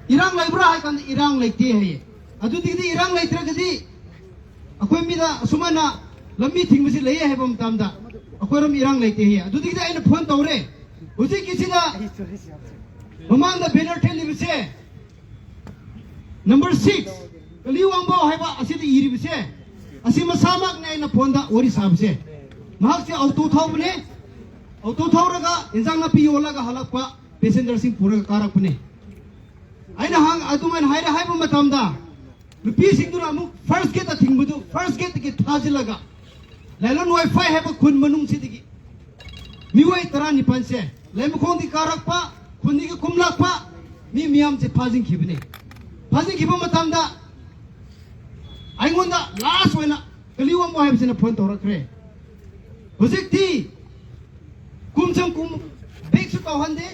irang laibra hai kan irang laite hai adu digdi irang laitra gadi akoi mida sumana lambi thingmasi lei hai bam tamda akoi ram irang laite hai adu digdi aina phone tawre huji kisida mamang da banner theli bise number 6 liwangbo hai ba asidi iri bise asima samak ne aina phone da ori sabse mahak se auto thawbne auto thawraga injang na piyola ga halakpa passenger sing pura karak pune aina hang aduman haira haiba matamda nupi singduna amu first gate a thingbudu first gate ki thajilaga lailon wifi haiba khun manung sidigi miwai tara nipan se lemkhong di karak pa khuni ki kumlak pa mi miam se phajing khibne phajing khiba matamda aingonda last wena kaliwam mo haiba sina phone torakre hojik ti kumcham kum bek su tawhande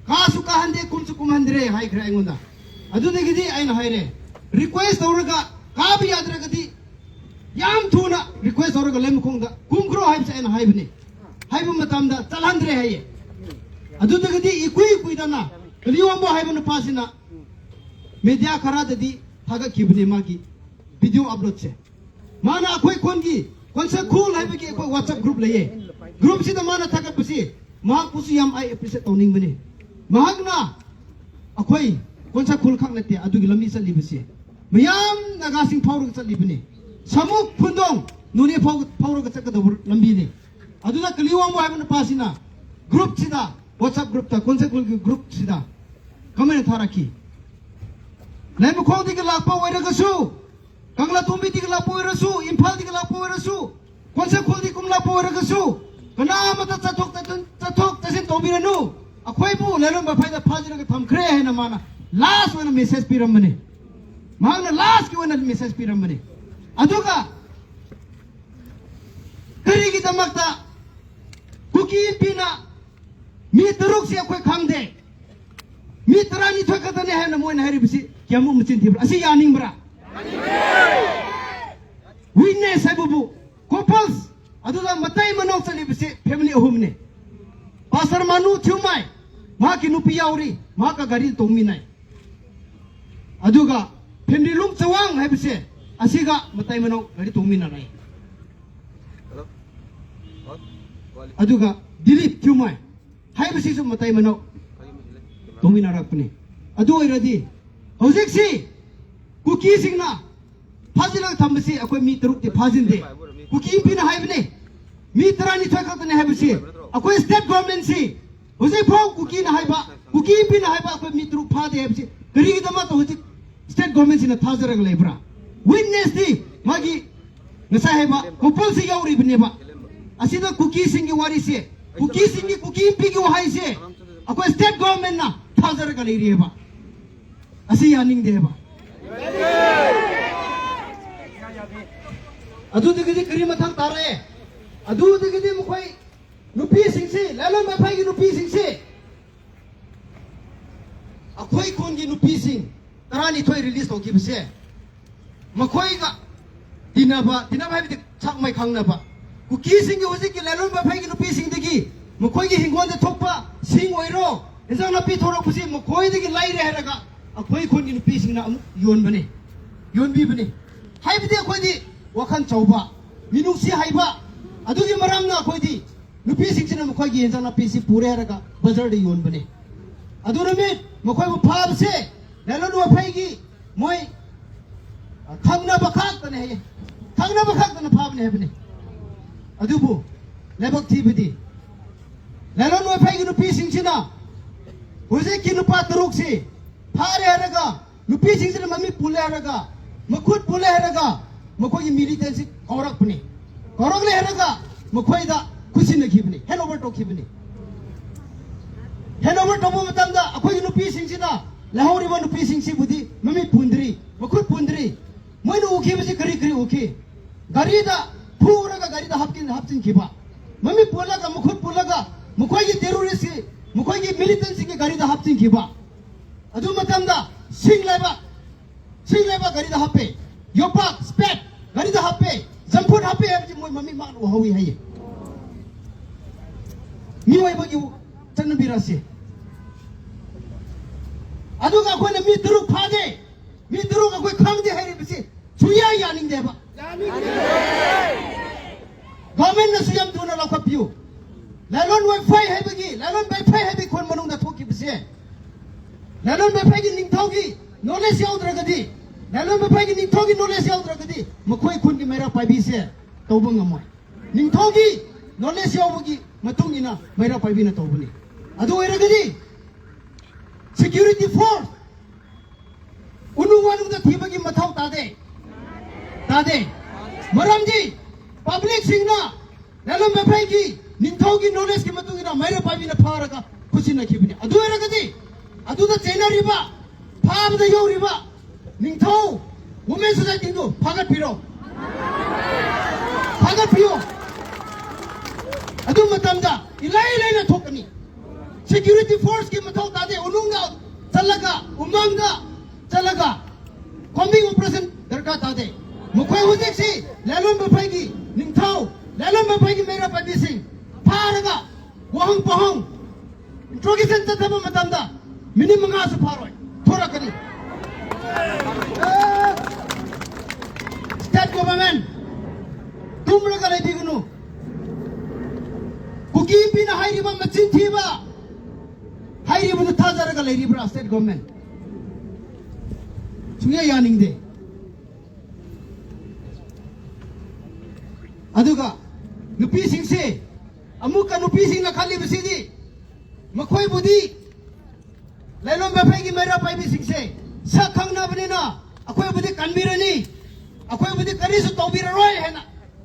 kasu kahande kumchu kumhandre hai khre aingonda adune gidi aina haire request auraga kabi yadra gadi yam thuna request auraga lemkhongda kumkro haibse aina haibne haibu matamda talhandre haye adune gidi ikui dana liwambo haibuna pasina media khara dadi thaga kibne magi video upload se mana akoi kongi konse cool haibe ki akoi whatsapp group leye group sida mana thaga pusi ma pusi yam ai appreciate tawning bane mahagna akhoi konsa khul khak nate adugi lami sa libase mayam naga sing phawru sa libane samuk phundong nuni phawru ka chakka dobur lambi ne aduna kaliwam wa habna pasina group sida whatsapp group ta konsa khul group sida comment tharaki lem khodi ka lakpa waira ka su kangla tumbi ti ka lakpa waira su imphal ti ka lakpa waira su konsa khul di kum lakpa waira ka su kana mata chathok tasin tobiranu akhoi bu lelon ba phaida phajira ka thamkhre hai na mana last wana message piram mane magna last ki wana message piram mane aduga kari ki damakta kuki pina mi taruk se akhoi khangde mi tarani thokata ne hai na moina hari bisi kyamu mchin thibra asi yaning bra witness hai bu couples aduga matai manok chali bisi family ahum ne pasar manu thumai ma ki nupi yauri ma ka gari tongminai aduga family lum chawang hai bise asiga matai manok gari tongmina nai aduga dilip thumai hai bisi su matai manok tongmina rakpne adu iradi hojik si kuki singna phajila thambasi akoi mi taruk te phajinde kuki pina hai bne mi tarani thakata ne hai bisi akoi state government si hojik phau kuki na hai ba kuki pina hai ba akoi mi taruk phade hai bisi kari gi dama to hojik state government sina thajara lebra witness di magi nasa hai ba couple si yauri bne ba asida kuki sing gi wari se kuki sing gi kuki pi gi wahai se akoi state government na thajara ka le ri ba asi yaning de ba adu de gi kari mathang tare adu de gi mukhoi nupi sing se lalon ba phai gi nupi sing se akhoi kon gi nupi sing tarani thoi release to gi bse makhoi ga dinaba bi chak mai khang na ba ku ki sing gi hoji gi lalon ba phai gi nupi sing de gi makhoi gi hingwan de thokpa sing oiro enjang na pi thorok pusi makhoi de gi lai re haraga akhoi kon gi nupi sing na yon bane yon bi bane hai bi de akhoi di wakhan chauba minung si hai ba adugi maram na akhoi di nupi sing sina makhoi gi enjang na pi si pure haraga bazar de yon bane aduna me makhoi bu phab se lalon wa phai gi moi khangna bakhak tane he khangna bakhak tane phab ne hebne adubu lebak thi bidi lalon wa phai gi nupi sing sina hoje ki nupa taruk si phare haraga nupi sing sina mami pule haraga makhut pule haraga makhoi gi militancy korak pune korak le haraga makhoi da khushi na khibne handover to khibne handover to matamda akhoi nupi sing sina lahori ba nupi sing si budi mami pundri makhut pundri moinu ukhi bisi kari ukhi gari da phuraga gari da hapchin khiba mami pulaga makhut pulaga makhoi gi terrorist makhoi gi militancy ki gari da hapchin khiba adu matamda sing leba gari da happe yopak spet gari da happe jamput happe hebji moi mami mak no hawi haye mi wai bagi channa birase ꯑꯗꯨꯒ ꯑꯩꯈꯣꯏꯅ ꯃꯤ 3 ꯐꯥꯗꯦ ꯃꯤ 3 ꯑꯩꯈꯣꯏ ꯈꯪꯗꯦ ꯍꯥꯏꯔꯤꯕꯁꯤ ꯁꯨꯌꯥ ꯌꯥꯅꯤꯡꯗꯦꯕ ꯒꯣꯔꯃꯦꯟꯅꯁꯨ ꯌꯥꯝ ꯊꯨꯅ ꯂꯧꯈꯠꯄꯤꯌꯨ ꯂꯥꯏꯂꯣꯟ Wi-Fi ꯍꯥꯏꯕꯒꯤ ꯂꯥꯏꯂꯣꯟ Wi-Fi ꯍꯥꯏꯕꯒꯤ ꯈꯣꯟ ꯃꯅꯨꯡꯗ ꯊꯣꯛꯈꯤꯕꯁꯦ ꯂꯥꯏꯂꯣꯟ ꯋꯥꯏꯐꯥꯏꯒꯤ ꯅꯤꯡꯊꯧꯒꯤ ꯅꯣꯂꯦꯖ ꯌꯥꯎꯗ꯭ꯔꯒꯗꯤ ꯂꯥꯏꯂꯣꯟ ꯋꯥꯏꯐꯥꯏꯒꯤ ꯅꯤꯡꯊꯧꯒꯤ ꯅꯣꯂꯦꯖ ꯌꯥꯎꯗ꯭ꯔꯒꯗꯤ ꯃꯈꯣꯏ ꯈꯨꯟꯒꯤ ꯃꯩꯔꯥ ꯄꯥꯏꯕꯤꯁꯦ ꯇꯧꯕ ꯉꯝꯃꯣꯏ ꯅꯤꯡꯊꯧꯒꯤ ꯅꯣꯂꯦꯖ ꯌꯥꯎꯕꯒꯤ ꯃꯇꯨꯡ ꯏꯟꯅ ꯃꯩꯔꯥ ꯄꯥꯏꯕꯤꯅ ꯇꯧꯕꯅꯤ ꯑꯗꯨ ꯑꯣꯏꯔꯒꯗꯤ ꯁꯦꯀ꯭ꯌꯨꯔꯤꯇꯤ ꯐꯣꯔꯁ ꯎꯅꯨꯡ ꯋꯥꯅꯨꯡꯗ ꯊꯤꯕꯒꯤ ꯃꯊꯧ ꯇꯥꯗꯦ ꯃꯔꯝꯗꯤ ꯄꯕ꯭ꯂꯤꯛꯁꯤꯡꯅ ꯂꯥꯏꯂꯣꯟ ꯋꯥꯏꯐꯥꯏꯒꯤ ꯅꯤꯡꯊꯧꯒꯤ ꯅꯣꯂꯦꯖꯀꯤ ꯃꯇꯨꯡ ꯏꯟꯅ ꯃꯩꯔꯥ ꯄꯥꯏꯕꯤꯅ ꯐꯥꯔꯒ ꯈꯨꯠꯁꯤꯟꯅꯈꯤꯕꯅꯤ ꯑꯗꯨ ꯑꯣꯏꯔꯒꯗꯤ ꯑꯗꯨꯗ ꯆꯦꯟꯅꯔꯤꯕ ꯐꯥꯕꯗ ꯌꯧꯔꯤꯕ ꯅꯤꯡꯊꯧ ꯋꯨꯃꯦꯟ ꯁꯣꯁꯥꯏꯇꯤꯗꯨ ꯐꯥꯒꯠꯄꯤꯌꯣ ꯑꯗꯨ ꯃꯇꯝꯗ 이라이 ꯂꯩꯅ ꯊꯣꯛꯀꯅꯤ ꯁꯦꯀ꯭ꯌꯨꯔꯤꯇꯤ ꯐꯣꯔꯁꯀꯤ ꯃꯊꯧ ꯇꯥꯗꯦ ꯎꯅꯨꯡꯗ ꯆꯠꯂꯒ ꯎꯃꯪꯗ ꯆꯠꯂꯒ ꯀꯣꯝꯕꯤꯡ ꯑꯣꯄꯔꯦꯁꯟ ꯗꯔꯀꯥꯔ ꯇꯥꯗꯦ ꯃꯈꯣꯏ ꯍꯧꯖꯤꯛꯁꯤ ꯂꯥꯏꯂꯣꯟ ꯋꯥꯏꯐꯥꯏꯒꯤ ꯅꯤꯡꯊꯧ ꯂꯥꯏꯂꯣꯟ ꯋꯥꯏꯐꯥꯏꯒꯤ ꯃꯩꯔꯥ ꯄꯥꯏꯕꯤꯁꯤꯡ ꯐꯥꯔꯒ ꯋꯥꯍꯪ ꯄꯥꯎꯍꯪ 인트로게이션 ꯆꯠꯊꯕ ꯃꯇꯝꯗ minute 5ꯁꯨ ꯐꯥꯔꯣꯏ ꯊꯣꯔꯛꯀꯅꯤ 스테이트 거버먼 tumraga leibigunu kuki bina hairiba machin thiba hairibu thajaraga leiribra state government suya yaningde aduga nupi singse amuka nupi singna khali bisidi makhoi budi lailom bafai gi mera pai bi singse sa khangna banina akhoi budi kanbirani akhoi budi karisu tawbiraroi hena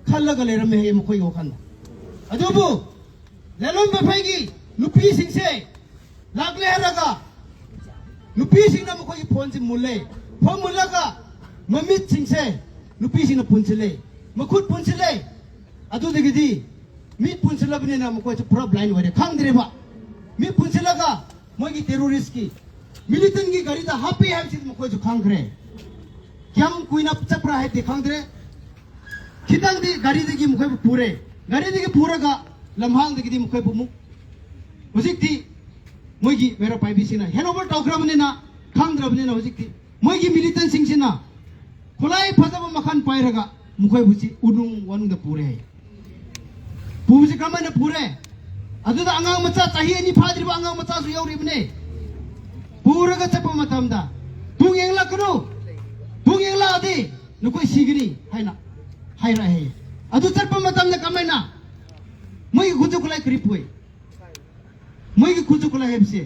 खल्लगा लेरमे है मखोई वखन अदुबु लेलोन बफाइगी नुपी सिंसे लागले हरगा नुपी सिंना मखोई phone से मुले phone मुलगा ममित सिंसे नुपी सिंना पुंसले मखुद पुंसले अदु देगदी मित पुंसलबने ना मखोई पूरा blind वरे खांगद्रेबा मित पुंसलगा मोगी टेररिस्ट की मिलिटेंट की गाड़ी दा हापी है सिद मखोई खांगरे क्याम कुइना चपरा है ते खांगद्रे खितांगदी गाड़ी मुखै पुरे गाड़ी पुरगा लम्हांगदी मुखै मु हुजिकती मोगी मेरा पाइबिसिना हेनओवर तौग्रबनेना खांगद्रबनेना हुजिकती मोगी मिलिटेंट सिंगसिना खुलाई फजब मखन पाइरगा मुखै बुची उनुंग वनुंग द पुरे पुबुसी कमायना पुरे अदुदा अंगांग मचा चाहि अनि फाद्रिबा अंगांग मचा सु यौरिबने पुरगा चपा मतमदा तुंग येंगला कनो तुंग येंगला आदि नुकोय सिगनी हाइना हाय रहे अदु चरप मतम कमायना मई खुजु खुलाई क्रिपुई मई खुजु खुलाई हेबसे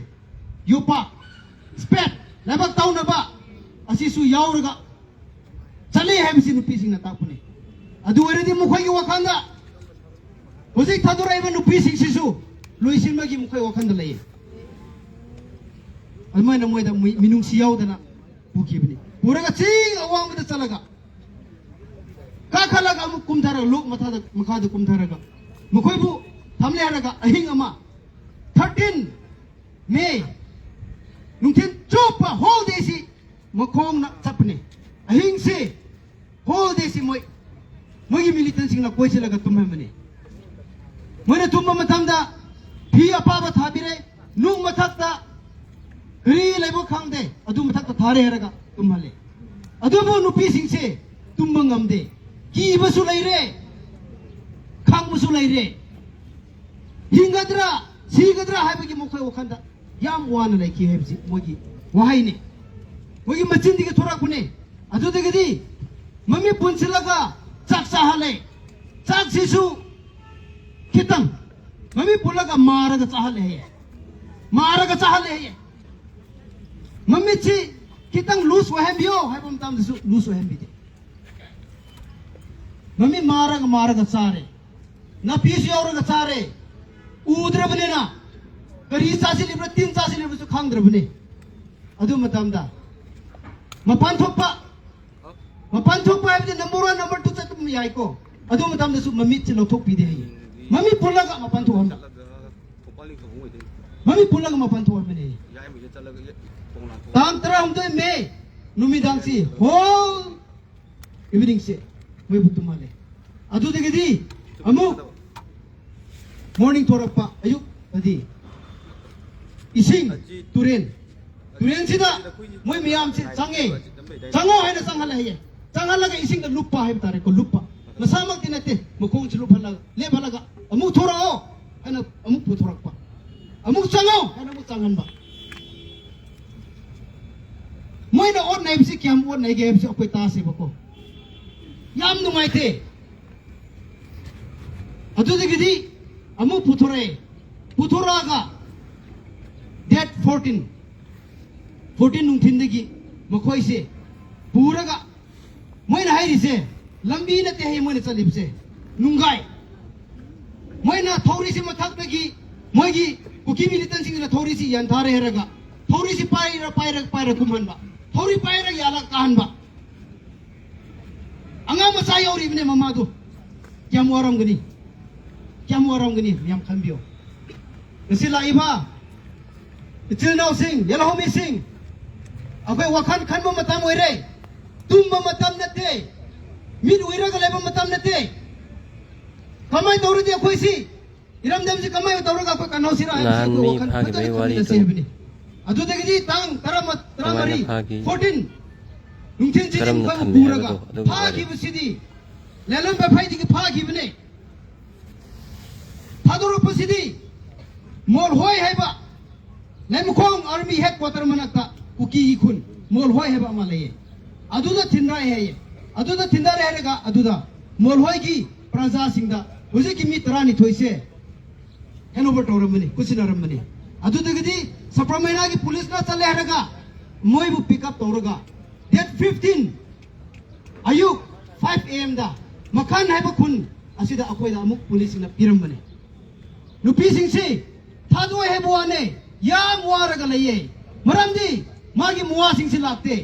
योपा स्पेट लेबक ताउनबा असिसु यावरगा चले हेबसे नुपी सिंगना तापुने अदु ओरेदि मुखोई वखंदा होजिक थादुराइबा नुपी सिंगसिसु लोइसिनबगी मुखोई वखंदा लई अलमायना मोयदा मिनुंगसि यावदना बुकिबनि पुरगा चिंग अवांगदा चलगा काखलागा अमुक कुमथारा लोक मथादा मखादा कुमथारागा मखोइबु थामले हारागा अहिंग अमा 13 मे नुंथिन चोपा होल देसी मखोंग ना चपने अहिंग से होल देसी मोगी मिलिटेंट सिंगना कोइसेलागा तुमहमने मोने तुमबा मतमदा फी अपाबा थाबिरे नुंग मथाक्ता री लेबो खांगदे अदु मथाक्ता थारे हारागा तुमहले अदुबु नुपी सिंगसे तुमबा ngamde कीबसु लैरे खांगबसु लैरे हिंगद्रा सिगद्रा हाबगी मखोय वखंदा याम वाना लैखि हेबसि मोगी वहाइने मोगी मचिनदिगे थोराकुने अदुदगदि मम्मी पुंसलगा चाक चाहले चाक सिसु खितंग मम्मी पुलगा मारगा चाहले है मम्मी छि खितंग लूस वहेबियो हाबम ताम दिसु लूस वहेबिदे मम्मी मारगा चारे ना पीस यावरगा चारे उद्रबनेना करी चासी लिब्रा 3 चासी लिब्रा सु खांगद्रबने अदु मतमदा मपान थोपा हाबदे नंबर 1 नंबर 2 चतम याइको अदु मतमदा सु मम्मी च लौथोक पिदे है मम्मी पुलगा मपान थोहमदा मम्मी पुलगा मपान थोहमने ताम 13 मे नुमिदांसी होल इवनिंग से मैं बुतुमाले अदु देगदी अमु मॉर्निंग थोरपा अयुक अदी इसिंग Tourane turen sida moi miyam si change chango hai na changhal hai changhal la ga ising da lupa hai tare ko lupa masamak tinate mukong si lupa la le bala ga amu thora o ana amu puthorak pa amu chango ana amu changhan ba moi na on nai si kyam on nai ge si akoi ta se ba ko yam nungai the adu de gidi amu puthora ga date 14 nungthin dagi makhoi se puraga moina hairi se lambi na te he moina chalib se nungai moina thori se mathak dagi moigi kuki militant sing na thori si yan thare heraga thori si paira kumhan ba thori paira yala kahan ba anga masa yori bne mama du kyam waram gani yam khanbio sila iba ichil nau sing yala homi sing akwai wakan khanba matam oire tumba matam nate min oira ga leba matam nate kamai tawrudi akwai si iram dam si kamai tawra ga kan hau sira nan mi phagi bai wari tu adu de gi tang taramari 14 nungthin ji Taram kam tham pura me ga adu phagi busidi lelam ba phai ji phagi bne phadoro pusidi mol hoi haiba lemkhong army headquarter manakta kuki khun mol hoi heba malaye aduda thinrai hai aduda thindare herega aduda mol hoi gi praja singda hoje ki mi tarani thoise henover toramani kusinaramani aduda gidi sapramena gi police na chale herega moi bu pick up toraga date 15 ayuk 5 am da makan haiba khun asida akoida amuk police na pirambani nupi singsi thado hebuane yam waraga laye maramdi magi muwa singsi lakte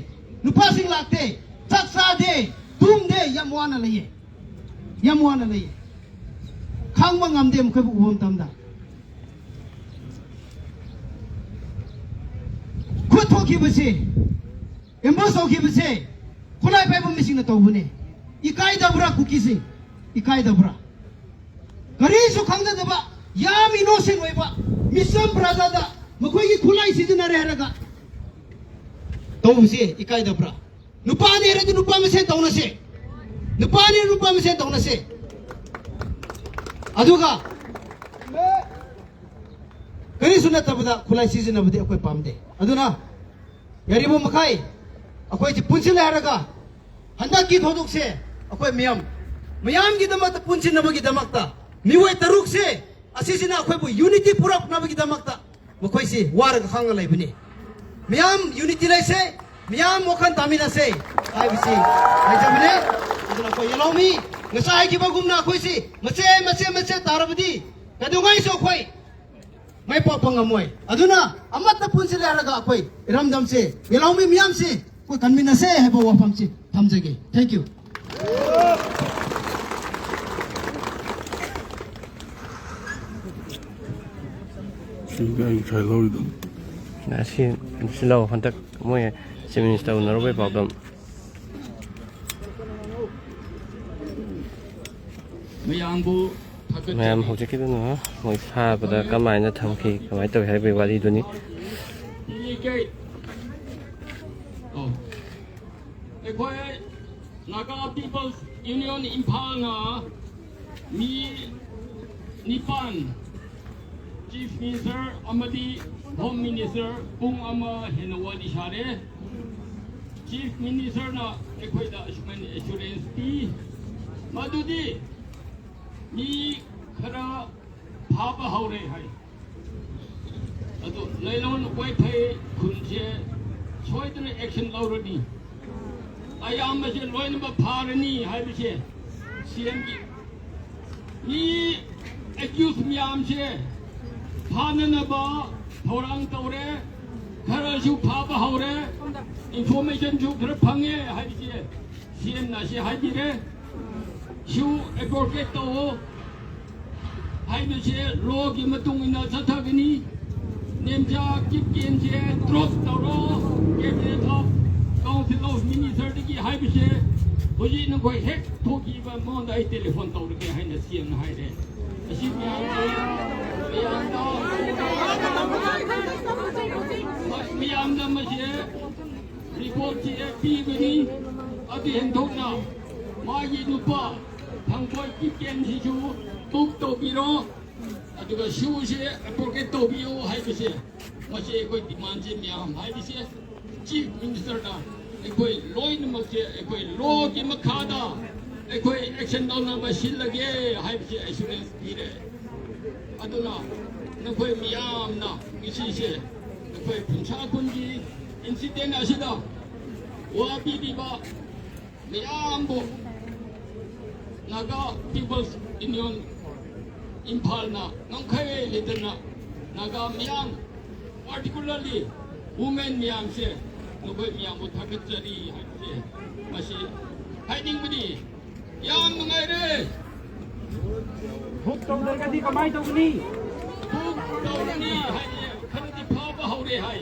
nupa sing lakte chaksa de tum de yam wana laye khangba ngamde mukhe bu ubom tamda khutho ki bese emboso ki bese khulai pai bum mising na tawbune ikai dabra kuki sing ikai dabra gari su khangda daba yam innocent oiba misam prajada makhoi gi khulai sidina rehraga tawse ikai dabra nupa ne re nupa mase tawna se nupa ne nupa mase tawna se aduga kari sunna tabda khulai sidina budi akoi pamde aduna yaribo makai akoi ji punsil haraga handa ki thoduk se akoi miyam gi damak punsin na bagi damakta miwai taruk se asisina akoi bu unity purak na bagi damakta makhoi si warga khanga laibani miyam unity lai se miyam mokhan tamina se ai bisi ai jamne aduna ko yalomi ngasai ki bagumna akoi si mace tarabdi kadungai so khoi mai po pangamoi aduna amata punsil haraga akoi ramdam se yalomi miyam se ko kanmina se hebo wafam si thamjage thank you na si lo hantak moi chief minister unarobai pawdam mayam hojiki du no moi pha bada kamai na thamki kamai tawi hai bai wari duni Naga People's Union Impanga Mi Nipan Chief Minister Amadi Home Minister Pung Ama Henawadi Share Chief Minister na Ekoida Assurance P Madudi Mi Kara Papa Haure Hai Ado Lailon Waipai Kunje Choidre Action Laurani I am a loin of a parani, Habiche, CMG. He accused me, I'm here. Pananaba, Torang Tore, Karashu Papa Hore, information to Krapange, Habiche, CM Nashi Hadire, Shu Eborketo, Habiche, Log Imatung in Satagani, Nemja, Kip Genje, Drop Toro, Cabinet of Council of Minister की high विषय होजी न कोई hack ठोकी बा मोन दाई telephone तौर के high न सीएम न हाई रे अशी बयान ꯃꯤꯌꯥꯝꯅ ꯃꯁꯤ ꯔꯤꯄꯣꯔꯠꯁꯤ ꯄꯤꯒꯅꯤ ꯑꯗꯨ ꯍꯦꯟꯗꯣꯛꯅ ꯃꯥꯒꯤ ꯅꯨꯄꯥ ꯊꯥꯡꯄꯣꯏ ꯀꯤꯞꯀꯦꯟꯁꯤꯁꯨ ꯕꯨꯛ ꯇꯧꯕꯤꯔꯣ ꯑꯗꯨꯒ ꯁꯨꯁꯦ ꯑꯦꯄ꯭ꯔꯣꯀꯦꯠ ꯇꯧꯕꯤꯌꯨ ꯍꯥꯏꯕꯁꯦ ꯃꯁꯤ ꯑꯩꯈꯣꯏ ꯗꯤꯃꯥꯟꯁꯦ ꯃꯌꯥꯝ ꯍꯥꯏꯕꯁꯦ ꯆꯤꯐ ꯃꯤꯅꯤꯁꯇꯔꯅ ꯑꯩꯈꯣꯏ ꯂꯣꯏꯅꯃꯛꯁꯦ ꯑꯩꯈꯣꯏ ꯂꯣꯒꯤ ꯃꯈꯥꯗ ꯑꯩꯈꯣꯏ ꯑꯦꯛꯁꯟ ꯇꯧꯅꯕ ꯁꯤꯜꯂꯒꯦ ꯍꯥꯏꯕꯁꯦ ꯑꯦꯁꯨꯔꯦꯟꯁ ꯄꯤꯔꯦ ꯑꯗꯨꯅ ꯅꯈꯣꯏ ꯃꯤꯌꯥꯝꯅ ꯉꯁꯤꯁꯦ ꯑꯩꯈꯣꯏ ꯄꯨꯟꯁꯥ ꯀꯨꯟꯒꯤ ꯏꯟꯁꯤꯗꯦꯟ ꯑꯁꯤꯗ ꯋꯥꯕꯤꯔꯤꯕ ꯃꯌꯥꯝꯕꯨ ꯅꯥꯒꯥ ꯄꯤꯄꯜꯁ ꯌꯨꯅꯤꯌꯟ ꯏꯝꯐꯥꯜꯅ ꯉꯝꯈꯩ ꯂꯩꯇꯅ ꯅꯥꯒꯥ ꯃꯤꯌꯥꯝ ꯄꯥꯔꯇꯤꯀꯨꯂꯔꯂꯤ ꯋꯨꯃꯦꯟ ꯃꯤꯌꯥꯝꯁꯦ ꯅꯈꯣꯏ ꯃꯤꯌꯥꯝꯕꯨ ꯊꯥꯒꯠꯆꯔꯤ ꯍꯥꯏꯕꯁꯦ ꯃꯁꯤ ꯍꯥꯏꯅꯤꯡꯕꯗꯤ ꯌꯥꯝ ꯅꯨꯡꯉꯥꯏꯔꯦ ꯕꯨꯛ ꯇꯧꯗ꯭ꯔꯒꯗꯤ ꯀꯃꯥꯏ ꯇꯧꯒꯅꯤ? ꯕꯨꯛ ꯇꯧꯒꯅꯤ ꯍꯥꯏꯌꯦ ꯈꯔꯗꯤ ꯐꯥꯕ ꯍꯧꯔꯦ ꯍꯥꯏ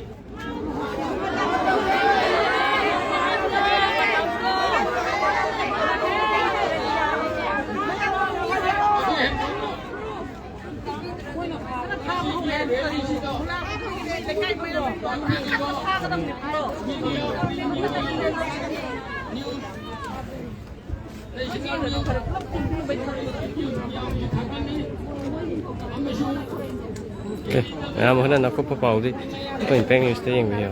Okay, maya mo na nakupo pa uli. Ito yung peng news na yung video.